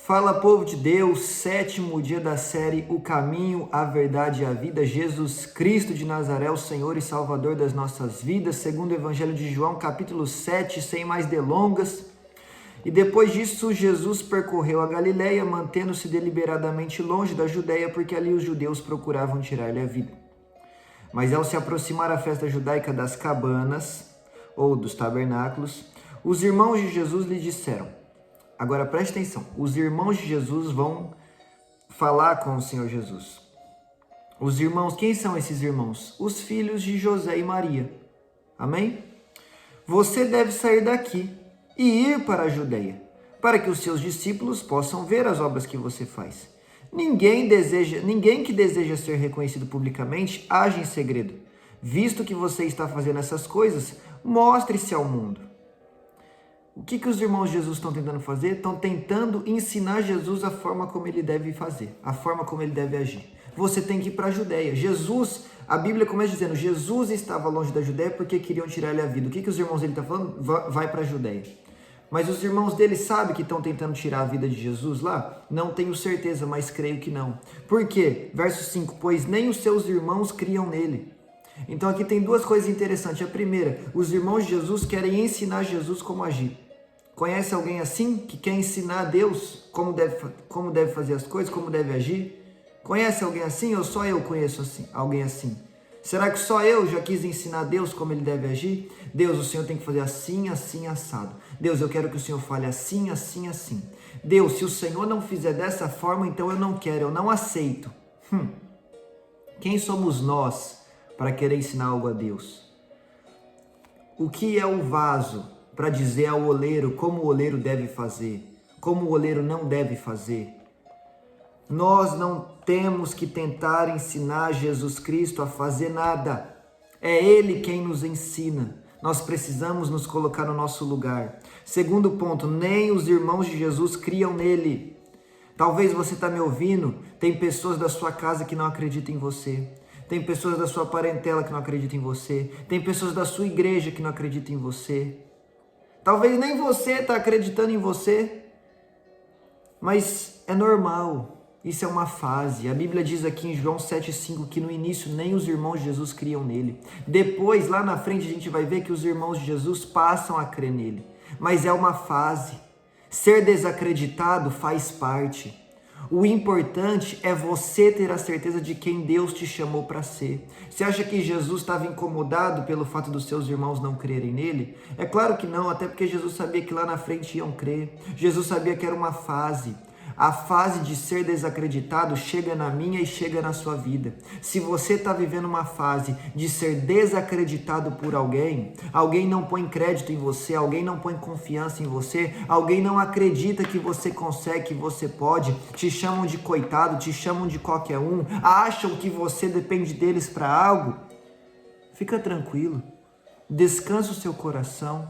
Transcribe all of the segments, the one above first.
Fala, povo de Deus, sétimo dia da série O Caminho, a Verdade e a Vida, Jesus Cristo de Nazaré, o Senhor e Salvador das nossas vidas, segundo o Evangelho de João, capítulo 7, sem mais delongas. E depois disso, Jesus percorreu a Galileia, mantendo-se deliberadamente longe da Judéia, porque ali os judeus procuravam tirar-lhe a vida. Mas ao se aproximar a festa judaica das cabanas, ou dos tabernáculos, os irmãos de Jesus lhe disseram. Agora preste atenção, os irmãos de Jesus vão falar com o Senhor Jesus. Os irmãos, quem são esses irmãos? Os filhos de José e Maria. Amém? Você deve sair daqui e ir para a Judeia, para que os seus discípulos possam ver as obras que você faz. Ninguém que deseja ser reconhecido publicamente age em segredo. Visto que você está fazendo essas coisas, mostre-se ao mundo. O que os irmãos de Jesus estão tentando fazer? Estão tentando ensinar Jesus a forma como ele deve fazer, a forma como ele deve agir. Você tem que ir para a Judéia. Jesus, a Bíblia começa dizendo, Jesus estava longe da Judéia porque queriam tirar-lhe a vida. O que os irmãos dele estão falando? Vai para a Judéia. Mas os irmãos dele sabem que estão tentando tirar a vida de Jesus lá? Não tenho certeza, mas creio que não. Por quê? Verso 5, pois nem os seus irmãos criam nele. Então aqui tem duas coisas interessantes. A primeira, os irmãos de Jesus querem ensinar Jesus como agir. Conhece alguém assim, que quer ensinar a Deus como deve fazer as coisas, como deve agir? Conhece alguém assim ou só eu conheço alguém assim? Será que só eu já quis ensinar a Deus como ele deve agir? Deus, o Senhor tem que fazer assim, assim, assado. Deus, eu quero que o Senhor fale assim, assim, assim. Deus, se o Senhor não fizer dessa forma, então eu não quero, eu não aceito. Quem somos nós para querer ensinar algo a Deus? O que é o vaso para dizer ao oleiro como o oleiro deve fazer, como o oleiro não deve fazer? Nós não temos que tentar ensinar Jesus Cristo a fazer nada. É Ele quem nos ensina. Nós precisamos nos colocar no nosso lugar. Segundo ponto, nem os irmãos de Jesus criam nele. Talvez você está me ouvindo, tem pessoas da sua casa que não acreditam em você. Tem pessoas da sua parentela que não acreditam em você. Tem pessoas da sua igreja que não acreditam em você. Talvez nem você está acreditando em você, mas é normal, isso é uma fase. A Bíblia diz aqui em João 7,5 que no início nem os irmãos de Jesus criam nele. Depois, lá na frente, a gente vai ver que os irmãos de Jesus passam a crer nele. Mas é uma fase. Ser desacreditado faz parte. O importante é você ter a certeza de quem Deus te chamou para ser. Você acha que Jesus estava incomodado pelo fato dos seus irmãos não crerem nele? É claro que não, até porque Jesus sabia que lá na frente iam crer. Jesus sabia que era uma fase. A fase de ser desacreditado chega na minha e chega na sua vida. Se você está vivendo uma fase de ser desacreditado por alguém, alguém não põe crédito em você, alguém não põe confiança em você, alguém não acredita que você consegue, que você pode, te chamam de coitado, te chamam de qualquer um, acham que você depende deles para algo, fica tranquilo, descansa o seu coração,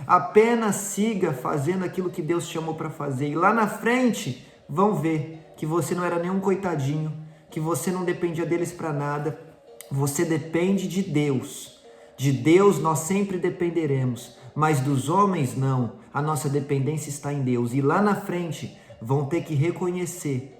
apenas siga fazendo aquilo que Deus chamou para fazer e lá na frente vão ver que você não era nenhum coitadinho, que você não dependia deles para nada, você depende de Deus. De Deus nós sempre dependeremos, mas dos homens não. A nossa dependência está em Deus. E lá na frente vão ter que reconhecer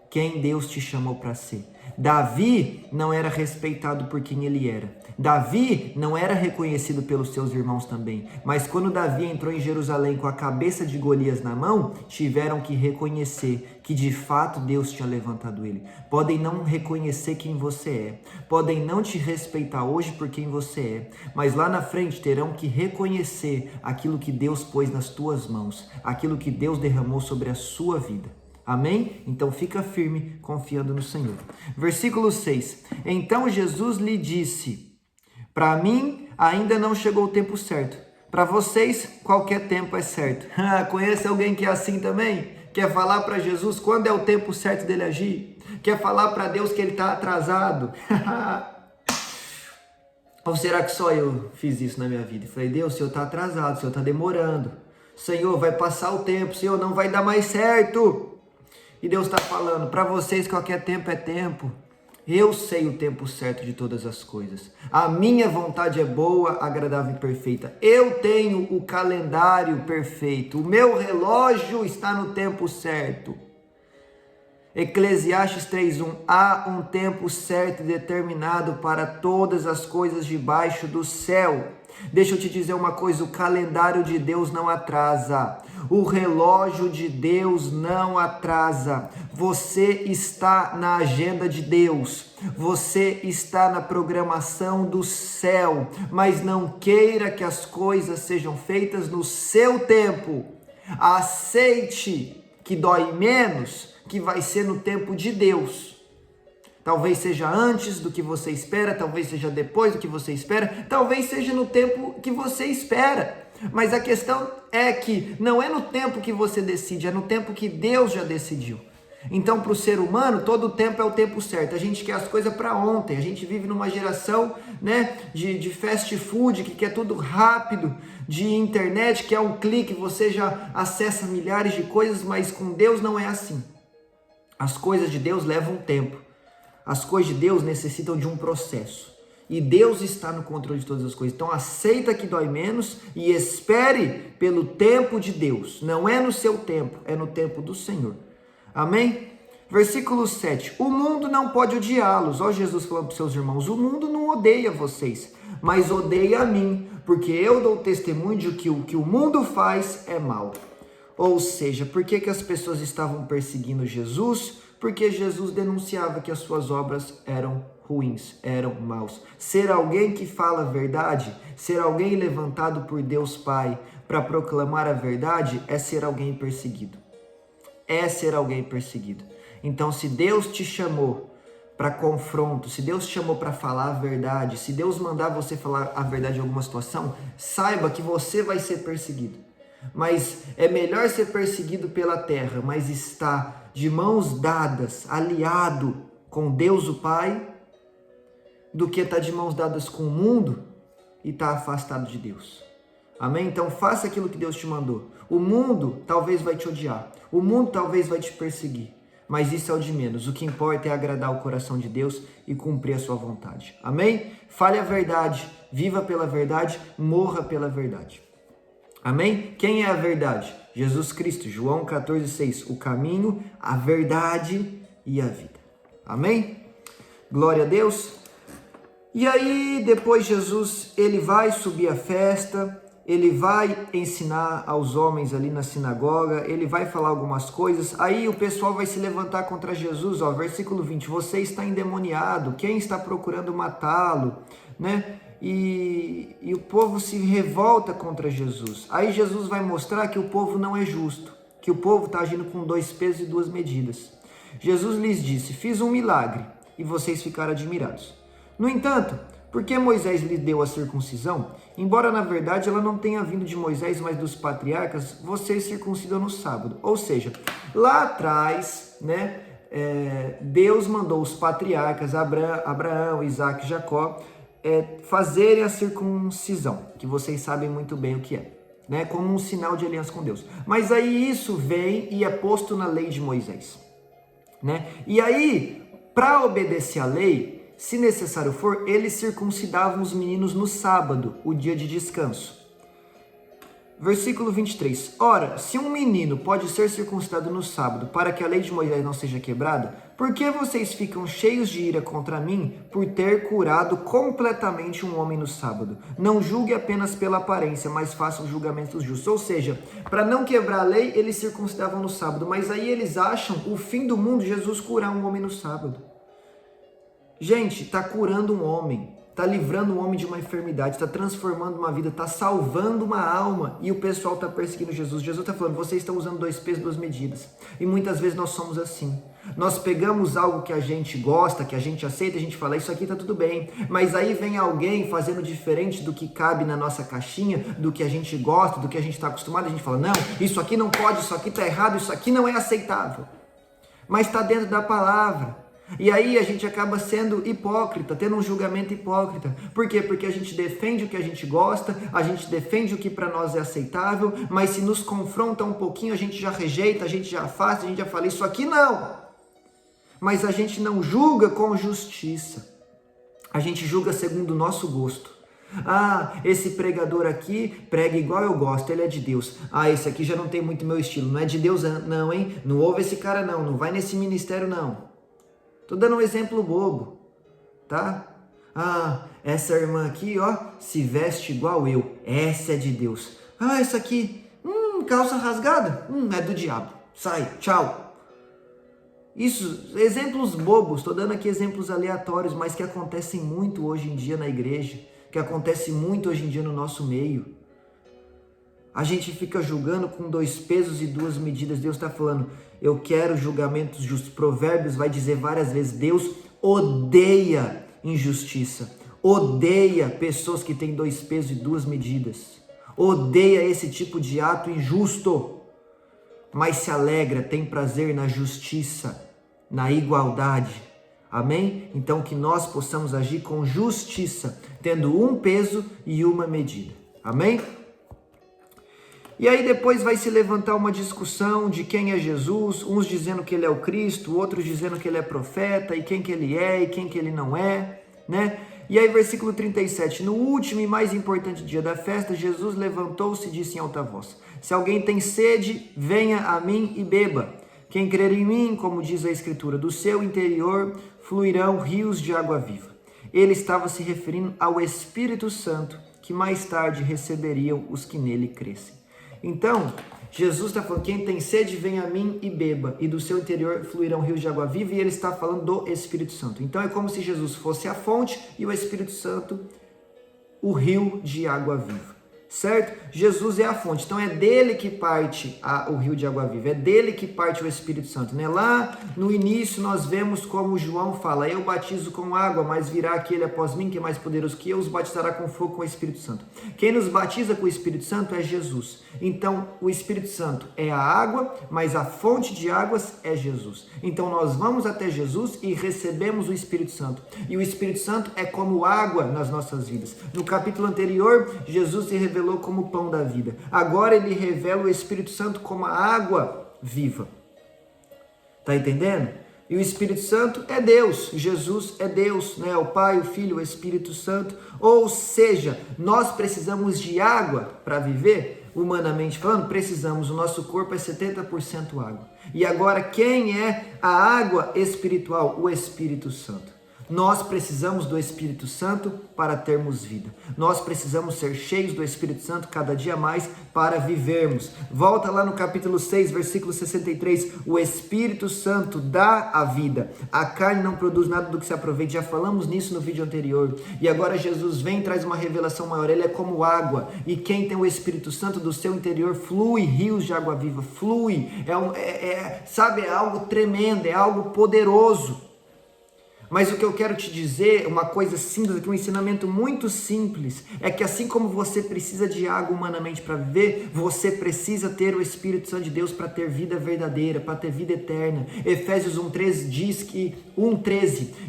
quem Deus te chamou para ser. Davi não era respeitado por quem ele era. Davi não era reconhecido pelos seus irmãos também. Mas quando Davi entrou em Jerusalém com a cabeça de Golias na mão, tiveram que reconhecer que de fato Deus tinha levantado ele. Podem não reconhecer quem você é. Podem não te respeitar hoje por quem você é. Mas lá na frente terão que reconhecer aquilo que Deus pôs nas tuas mãos. Aquilo que Deus derramou sobre a sua vida. Amém? Então fica firme, confiando no Senhor. Versículo 6. Então Jesus lhe disse, para mim ainda não chegou o tempo certo. Para vocês, qualquer tempo é certo. Conhece alguém que é assim também? Quer falar para Jesus quando é o tempo certo dele agir? Quer falar para Deus que ele está atrasado? Ou será que só eu fiz isso na minha vida? Falei, Deus, o Senhor está atrasado, o Senhor está demorando. Senhor, vai passar o tempo, Senhor, não vai dar mais certo. E Deus está falando, para vocês qualquer tempo é tempo. Eu sei o tempo certo de todas as coisas. A minha vontade é boa, agradável e perfeita. Eu tenho o calendário perfeito. O meu relógio está no tempo certo. Eclesiastes 3:1, há um tempo certo e determinado para todas as coisas debaixo do céu. Deixa eu te dizer uma coisa, o calendário de Deus não atrasa, o relógio de Deus não atrasa. Você está na agenda de Deus, você está na programação do céu, mas não queira que as coisas sejam feitas no seu tempo. Aceite que dói menos, que vai ser no tempo de Deus. Talvez seja antes do que você espera, talvez seja depois do que você espera, talvez seja no tempo que você espera. Mas a questão é que não é no tempo que você decide, é no tempo que Deus já decidiu. Então, para o ser humano, todo o tempo é o tempo certo. A gente quer as coisas para ontem. A gente vive numa geração, né, de fast food, que quer tudo rápido, de internet, que é um clique, você já acessa milhares de coisas, mas com Deus não é assim. As coisas de Deus levam tempo. As coisas de Deus necessitam de um processo. E Deus está no controle de todas as coisas. Então aceita que dói menos e espere pelo tempo de Deus. Não é no seu tempo, é no tempo do Senhor. Amém? Versículo 7. O mundo não pode odiá-los. Ó Jesus falando para os seus irmãos, o mundo não odeia vocês, mas odeia a mim, porque eu dou testemunho de que o que o mundo faz é mal. Ou seja, por que as pessoas estavam perseguindo Jesus? Porque Jesus denunciava que as suas obras eram ruins, eram maus. Ser alguém que fala a verdade, ser alguém levantado por Deus Pai para proclamar a verdade, é ser alguém perseguido. É ser alguém perseguido. Então, se Deus te chamou para confronto, se Deus te chamou para falar a verdade, se Deus mandar você falar a verdade em alguma situação, saiba que você vai ser perseguido. Mas é melhor ser perseguido pela terra, mas estar de mãos dadas, aliado com Deus o Pai, do que estar de mãos dadas com o mundo e estar afastado de Deus. Amém? Então faça aquilo que Deus te mandou. O mundo talvez vai te odiar, o mundo talvez vai te perseguir, mas isso é o de menos. O que importa é agradar o coração de Deus e cumprir a sua vontade. Amém? Fale a verdade, viva pela verdade, morra pela verdade. Amém? Quem é a verdade? Jesus Cristo, João 14,6, o caminho, a verdade e a vida. Amém? Glória a Deus. E aí, depois Jesus, ele vai subir a festa, ele vai ensinar aos homens ali na sinagoga, ele vai falar algumas coisas, aí o pessoal vai se levantar contra Jesus, ó, versículo 20, você está endemoniado, quem está procurando matá-lo, né? E o povo se revolta contra Jesus. Aí Jesus vai mostrar que o povo não é justo, que o povo está agindo com 2 pesos e 2 medidas. Jesus lhes disse, fiz um milagre e vocês ficaram admirados. No entanto, porque Moisés lhe deu a circuncisão, embora na verdade ela não tenha vindo de Moisés, mas dos patriarcas, vocês circuncidam no sábado. Ou seja, lá atrás, né, Deus mandou os patriarcas, Abraão, Isaac e Jacó, fazerem a circuncisão, que vocês sabem muito bem o que é, né, como um sinal de aliança com Deus. Mas aí isso vem e é posto na lei de Moisés, né? E aí, para obedecer à lei, se necessário for, eles circuncidavam os meninos no sábado, o dia de descanso. Versículo 23. Ora, se um menino pode ser circuncidado no sábado, para que a lei de Moisés não seja quebrada, por que vocês ficam cheios de ira contra mim por ter curado completamente um homem no sábado? Não julgue apenas pela aparência, mas façam julgamentos justos. Ou seja, para não quebrar a lei, eles circuncidavam no sábado, mas aí eles acham o fim do mundo Jesus curar um homem no sábado. Gente, está curando um homem, está livrando um homem de uma enfermidade, está transformando uma vida, está salvando uma alma, e o pessoal está perseguindo Jesus. Jesus está falando, vocês estão usando 2 pesos, 2 medidas. E muitas vezes nós somos assim. Nós pegamos algo que a gente gosta, que a gente aceita, a gente fala, isso aqui está tudo bem. Mas aí vem alguém fazendo diferente do que cabe na nossa caixinha, do que a gente gosta, do que a gente está acostumado, a gente fala, não, isso aqui não pode, isso aqui está errado, isso aqui não é aceitável. Mas está dentro da palavra. E aí a gente acaba sendo hipócrita, tendo um julgamento hipócrita. Por quê? Porque a gente defende o que a gente gosta, a gente defende o que para nós é aceitável, mas se nos confronta um pouquinho, a gente já rejeita, a gente já afasta, a gente já fala, isso aqui não. Mas a gente não julga com justiça. A gente julga segundo o nosso gosto. Ah, esse pregador aqui prega igual eu gosto, ele é de Deus. Ah, esse aqui já não tem muito meu estilo, não é de Deus não, hein? Não ouve esse cara não vai nesse ministério não. Tô dando um exemplo bobo, tá? Ah, essa irmã aqui, ó, se veste igual eu, essa é de Deus. Ah, essa aqui, calça rasgada, é do diabo. Sai, tchau. Isso, exemplos bobos, estou dando aqui exemplos aleatórios, mas que acontecem muito hoje em dia na igreja, que acontece muito hoje em dia no nosso meio. A gente fica julgando com 2 pesos e 2 medidas. Deus está falando, eu quero julgamentos justos. Provérbios vai dizer várias vezes, Deus odeia injustiça, odeia pessoas que têm 2 pesos e 2 medidas, odeia esse tipo de ato injusto. Mas se alegra, tem prazer na justiça, na igualdade. Amém? Então que nós possamos agir com justiça, tendo 1 peso e 1 medida. Amém? E aí depois vai se levantar uma discussão de quem é Jesus, uns dizendo que ele é o Cristo, outros dizendo que ele é profeta, e quem que ele é e quem que ele não é, né? E aí versículo 37, no último e mais importante dia da festa, Jesus levantou-se e disse em alta voz, se alguém tem sede, venha a mim e beba. Quem crer em mim, como diz a Escritura, do seu interior fluirão rios de água viva. Ele estava se referindo ao Espírito Santo, que mais tarde receberiam os que nele crescem. Então, Jesus está falando, quem tem sede, venha a mim e beba, e do seu interior fluirão rios de água viva, e ele está falando do Espírito Santo. Então é como se Jesus fosse a fonte e o Espírito Santo o rio de água viva. Certo? Jesus é a fonte, então é dele que parte o rio de água viva, é dele que parte o Espírito Santo, né? Lá no início nós vemos como João fala, eu batizo com água, mas virá aquele após mim que é mais poderoso que eu, os batizará com fogo com o Espírito Santo. Quem nos batiza com o Espírito Santo é Jesus. Então o Espírito Santo é a água, mas a fonte de águas é Jesus. Então nós vamos até Jesus e recebemos o Espírito Santo. E o Espírito Santo é como água nas nossas vidas. No capítulo anterior, Jesus se revelou como o pão da vida. Agora ele revela o Espírito Santo como a água viva. Tá entendendo? E o Espírito Santo é Deus, Jesus é Deus, né? O Pai, o Filho, o Espírito Santo. Ou seja, nós precisamos de água para viver, humanamente falando, precisamos, o nosso corpo é 70% água. E agora quem é a água espiritual? O Espírito Santo. Nós precisamos do Espírito Santo para termos vida. Nós precisamos ser cheios do Espírito Santo cada dia mais para vivermos. Volta lá no capítulo 6, versículo 63. O Espírito Santo dá a vida. A carne não produz nada do que se aproveite. Já falamos nisso no vídeo anterior. E agora Jesus vem e traz uma revelação maior. Ele é como água. E quem tem o Espírito Santo do seu interior flui rios de água viva. Flui. Sabe, é algo tremendo, é algo poderoso. Mas o que eu quero te dizer, uma coisa simples aqui, um ensinamento muito simples, é que assim como você precisa de água humanamente para viver, você precisa ter o Espírito Santo de Deus para ter vida verdadeira, para ter vida eterna. Efésios 1:13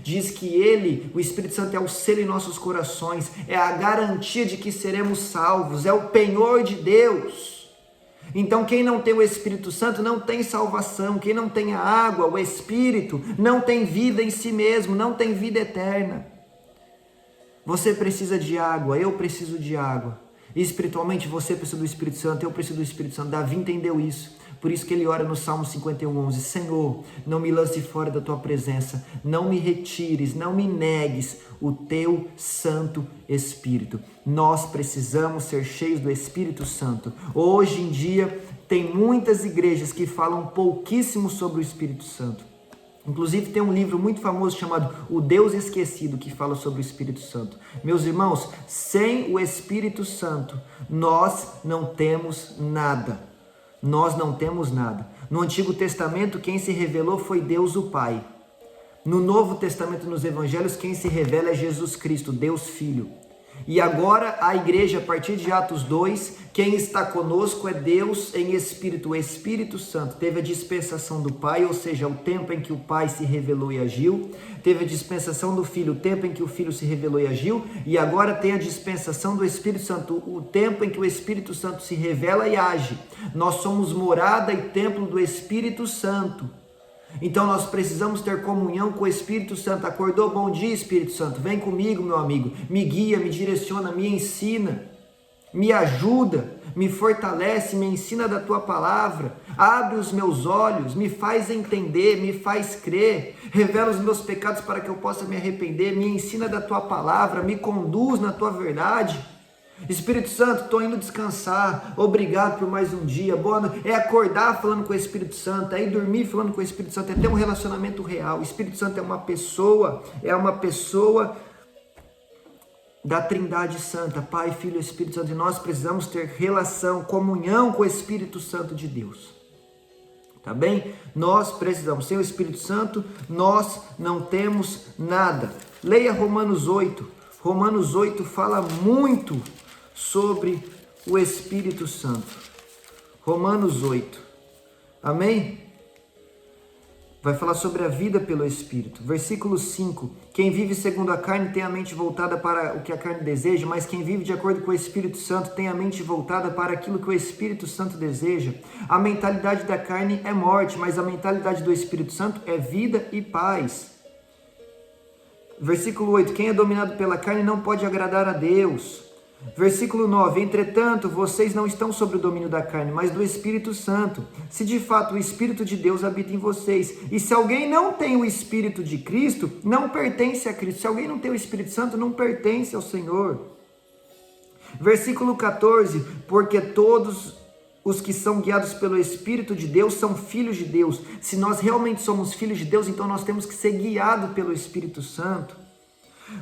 diz que ele, o Espírito Santo, é o selo em nossos corações, é a garantia de que seremos salvos, é o penhor de Deus. Então quem não tem o Espírito Santo não tem salvação, quem não tem a água, o Espírito, não tem vida em si mesmo, não tem vida eterna. Você precisa de água, eu preciso de água. E espiritualmente você precisa do Espírito Santo, eu preciso do Espírito Santo. Davi entendeu isso. Por isso que ele ora no Salmo 51:11, Senhor, não me lance fora da tua presença, não me retires, não me negues o teu Santo Espírito. Nós precisamos ser cheios do Espírito Santo. Hoje em dia tem muitas igrejas que falam pouquíssimo sobre o Espírito Santo. Inclusive tem um livro muito famoso chamado O Deus Esquecido, que fala sobre o Espírito Santo. Meus irmãos, sem o Espírito Santo, nós não temos nada. Nós não temos nada. No Antigo Testamento, quem se revelou foi Deus o Pai. No Novo Testamento, nos Evangelhos, quem se revela é Jesus Cristo, Deus Filho. E agora a igreja, a partir de Atos 2, quem está conosco é Deus em Espírito, o Espírito Santo. Teve a dispensação do Pai, ou seja, o tempo em que o Pai se revelou e agiu. Teve a dispensação do Filho, o tempo em que o Filho se revelou e agiu. E agora tem a dispensação do Espírito Santo, o tempo em que o Espírito Santo se revela e age. Nós somos morada e templo do Espírito Santo. Então nós precisamos ter comunhão com o Espírito Santo. Acordou? Bom dia, Espírito Santo. Vem comigo, meu amigo. Me guia, me direciona, me ensina, me ajuda, me fortalece, me ensina da tua palavra. Abre os meus olhos, me faz entender, me faz crer. Revela os meus pecados para que eu possa me arrepender. Me ensina da tua palavra, me conduz na tua verdade. Espírito Santo, estou indo descansar, obrigado por mais um dia, boa noite. É acordar falando com o Espírito Santo, é ir dormir falando com o Espírito Santo, é ter um relacionamento real. O Espírito Santo é uma pessoa da Trindade Santa, Pai, Filho e Espírito Santo, e nós precisamos ter relação, comunhão com o Espírito Santo de Deus. Tá bem? Nós precisamos, sem o Espírito Santo, nós não temos nada. Leia Romanos 8. Romanos 8 fala muito sobre o Espírito Santo. Romanos 8. Amém? Vai falar sobre a vida pelo Espírito. Versículo 5. Quem vive segundo a carne tem a mente voltada para o que a carne deseja, mas quem vive de acordo com o Espírito Santo tem a mente voltada para aquilo que o Espírito Santo deseja. A mentalidade da carne é morte, mas a mentalidade do Espírito Santo é vida e paz. Versículo 8. Quem é dominado pela carne não pode agradar a Deus. Versículo 9, entretanto, vocês não estão sob o domínio da carne, mas do Espírito Santo, se de fato o Espírito de Deus habita em vocês. E se alguém não tem o Espírito de Cristo, não pertence a Cristo. Se alguém não tem o Espírito Santo, não pertence ao Senhor. Versículo 14, porque todos os que são guiados pelo Espírito de Deus são filhos de Deus. Se nós realmente somos filhos de Deus, então nós temos que ser guiados pelo Espírito Santo.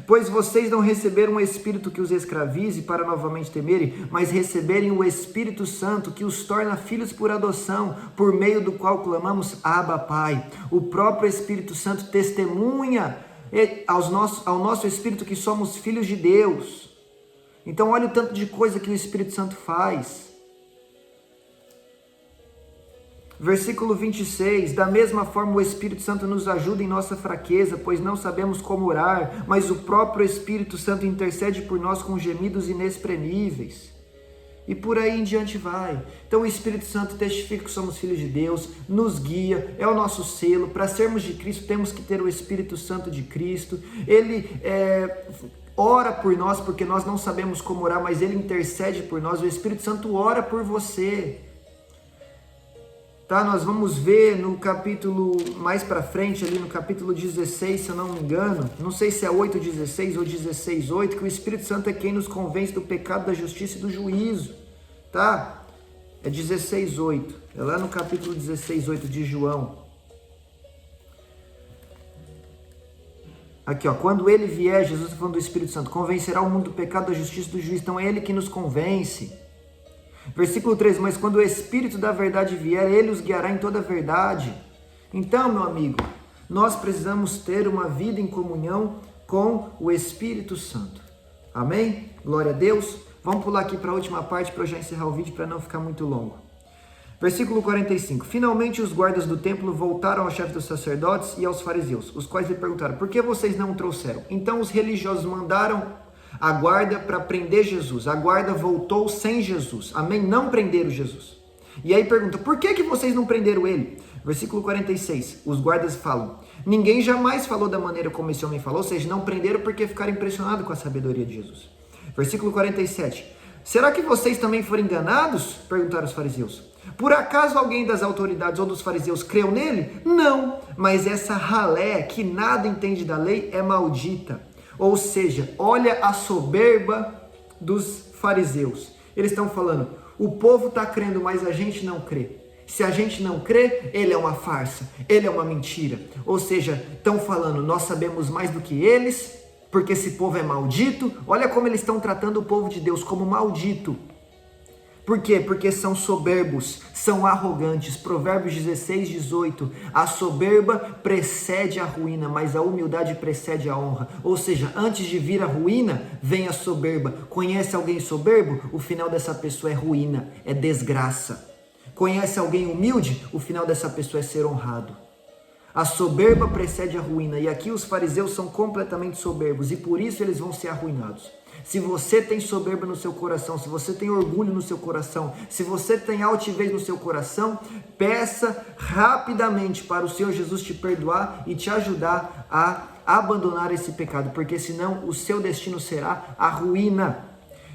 Pois vocês não receberam um Espírito que os escravize para novamente temerem, mas receberem o Espírito Santo que os torna filhos por adoção, por meio do qual clamamos, Abba, Pai. O próprio Espírito Santo testemunha ao nosso Espírito que somos filhos de Deus. Então olha o tanto de coisa que o Espírito Santo faz. Versículo 26, da mesma forma o Espírito Santo nos ajuda em nossa fraqueza, pois não sabemos como orar, mas o próprio Espírito Santo intercede por nós com gemidos inexprimíveis. E por aí em diante vai. Então o Espírito Santo testifica que somos filhos de Deus, nos guia, é o nosso selo. Para sermos de Cristo temos que ter o Espírito Santo de Cristo. Ele ora por nós porque nós não sabemos como orar, mas Ele intercede por nós. O Espírito Santo ora por você. Tá, nós vamos ver no capítulo, mais para frente, ali no capítulo 16, se eu não me engano, não sei se é 8:16 ou 16:8, que o Espírito Santo é quem nos convence do pecado, da justiça e do juízo, tá? É 16:8, é lá no capítulo 16:8 de João. Aqui, ó, quando Ele vier, Jesus está falando do Espírito Santo, convencerá o mundo do pecado, da justiça e do juízo, então é Ele que nos convence. Versículo 3, mas quando o Espírito da verdade vier, Ele os guiará em toda a verdade. Então, meu amigo, nós precisamos ter uma vida em comunhão com o Espírito Santo. Amém? Glória a Deus. Vamos pular aqui para a última parte para eu já encerrar o vídeo para não ficar muito longo. Versículo 45. Finalmente os guardas do templo voltaram ao chefe dos sacerdotes e aos fariseus, os quais lhe perguntaram, por que vocês não o trouxeram? Então os religiosos mandaram a guarda para prender Jesus. A guarda voltou sem Jesus. Amém? Não prenderam Jesus. E aí pergunta, por que vocês não prenderam ele? Versículo 46. Os guardas falam, ninguém jamais falou da maneira como esse homem falou, ou seja, não prenderam porque ficaram impressionados com a sabedoria de Jesus. Versículo 47. Será que vocês também foram enganados? Perguntaram os fariseus. Por acaso alguém das autoridades ou dos fariseus creu nele? Não, mas essa ralé que nada entende da lei é maldita. Ou seja, olha a soberba dos fariseus. Eles estão falando, o povo está crendo, mas a gente não crê. Se a gente não crê, ele é uma farsa, ele é uma mentira. Ou seja, estão falando, nós sabemos mais do que eles, porque esse povo é maldito. Olha como eles estão tratando o povo de Deus como maldito. Por quê? Porque são soberbos, são arrogantes. Provérbios 16:18. A soberba precede a ruína, mas a humildade precede a honra. Ou seja, antes de vir a ruína, vem a soberba. Conhece alguém soberbo? O final dessa pessoa é ruína, é desgraça. Conhece alguém humilde? O final dessa pessoa é ser honrado. A soberba precede a ruína, e aqui os fariseus são completamente soberbos, e por isso eles vão ser arruinados. Se você tem soberba no seu coração, se você tem orgulho no seu coração, se você tem altivez no seu coração, peça rapidamente para o Senhor Jesus te perdoar e te ajudar a abandonar esse pecado, porque senão o seu destino será a ruína.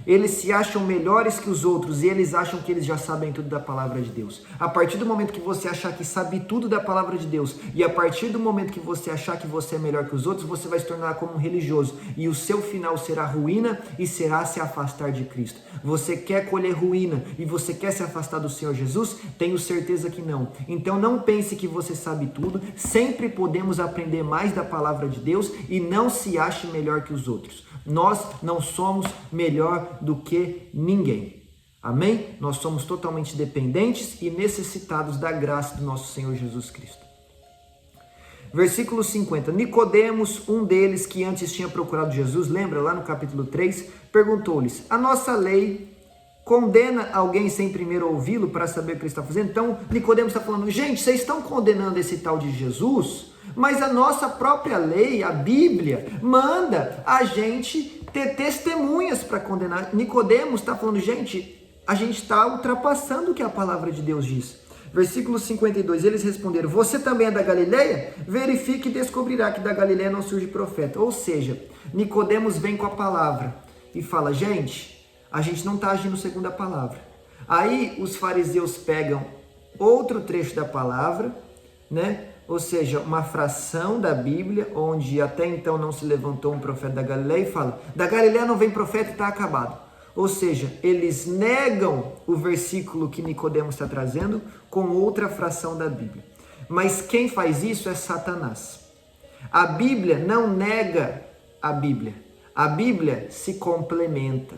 Eles se acham melhores que os outros e eles acham que eles já sabem tudo da palavra de Deus. A partir do momento que você achar que sabe tudo da palavra de Deus e a partir do momento que você achar que você é melhor que os outros, você vai se tornar como um religioso e o seu final será ruína e será se afastar de Cristo. Você quer colher ruína e você quer se afastar do Senhor Jesus? Tenho certeza que não. Então não pense que você sabe tudo. Sempre podemos aprender mais da palavra de Deus e não se ache melhor que os outros. Nós não somos melhor do que ninguém. Amém? Nós somos totalmente dependentes e necessitados da graça do nosso Senhor Jesus Cristo. Versículo 50. Nicodemos, um deles que antes tinha procurado Jesus, lembra lá no capítulo 3, perguntou-lhes: a nossa lei condena alguém sem primeiro ouvi-lo para saber o que ele está fazendo? Então Nicodemos está falando: gente, vocês estão condenando esse tal de Jesus, mas a nossa própria lei, a Bíblia, manda a gente ter testemunhas para condenar. Nicodemos está falando: gente, a gente está ultrapassando o que a palavra de Deus diz. Versículo 52, eles responderam: você também é da Galileia? Verifique e descobrirá que da Galileia não surge profeta. Ou seja, Nicodemos vem com a palavra e fala: gente, a gente não está agindo segundo a palavra. Aí os fariseus pegam outro trecho da palavra, né? Ou seja, uma fração da Bíblia, onde até então não se levantou um profeta da Galileia, e fala: da Galileia não vem profeta e está acabado. Ou seja, eles negam o versículo que Nicodemos está trazendo com outra fração da Bíblia. Mas quem faz isso é Satanás. A Bíblia não nega a Bíblia. A Bíblia se complementa.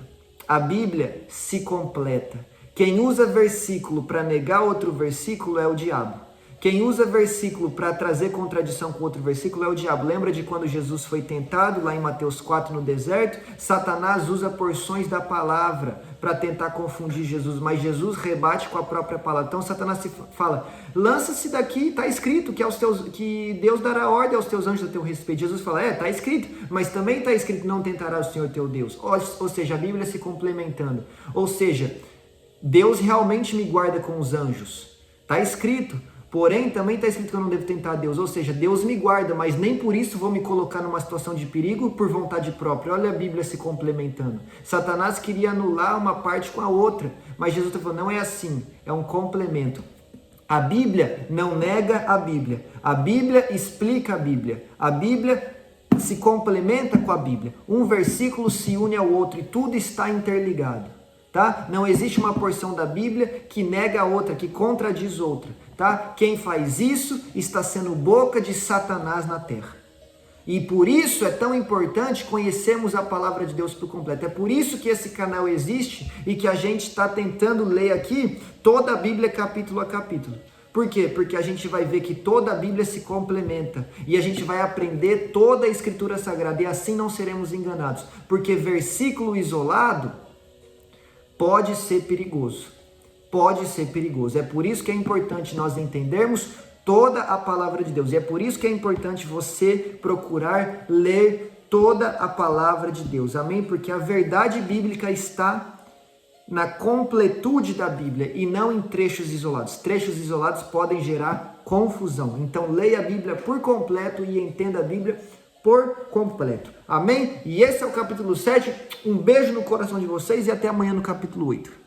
A Bíblia se completa. Quem usa versículo para negar outro versículo é o diabo. Quem usa versículo para trazer contradição com outro versículo é o diabo. Lembra de quando Jesus foi tentado lá em Mateus 4 no deserto? Satanás usa porções da palavra para tentar confundir Jesus, mas Jesus rebate com a própria palavra. Então Satanás fala: lança-se daqui, está escrito que Deus dará ordem aos teus anjos a teu respeito. Jesus fala: está escrito, mas também está escrito: não tentará o Senhor teu Deus. Ou seja, a Bíblia se complementando. Ou seja, Deus realmente me guarda com os anjos. Está escrito. Porém, também está escrito que eu não devo tentar a Deus. Ou seja, Deus me guarda, mas nem por isso vou me colocar numa situação de perigo por vontade própria. Olha a Bíblia se complementando. Satanás queria anular uma parte com a outra, mas Jesus está falando: não é assim, é um complemento. A Bíblia não nega a Bíblia. A Bíblia explica a Bíblia. A Bíblia se complementa com a Bíblia. Um versículo se une ao outro e tudo está interligado. Tá? Não existe uma porção da Bíblia que nega a outra, que contradiz outra. Tá? Quem faz isso está sendo boca de Satanás na terra. E por isso é tão importante conhecermos a palavra de Deus por completo. É por isso que esse canal existe e que a gente está tentando ler aqui toda a Bíblia capítulo a capítulo. Por quê? Porque a gente vai ver que toda a Bíblia se complementa e a gente vai aprender toda a Escritura Sagrada e assim não seremos enganados. Porque versículo isolado pode ser perigoso. Pode ser perigoso. É por isso que é importante nós entendermos toda a palavra de Deus. E é por isso que é importante você procurar ler toda a palavra de Deus. Amém? Porque a verdade bíblica está na completude da Bíblia e não em trechos isolados. Trechos isolados podem gerar confusão. Então leia a Bíblia por completo e entenda a Bíblia por completo. Amém? E esse é o capítulo 7. Um beijo no coração de vocês e até amanhã no capítulo 8.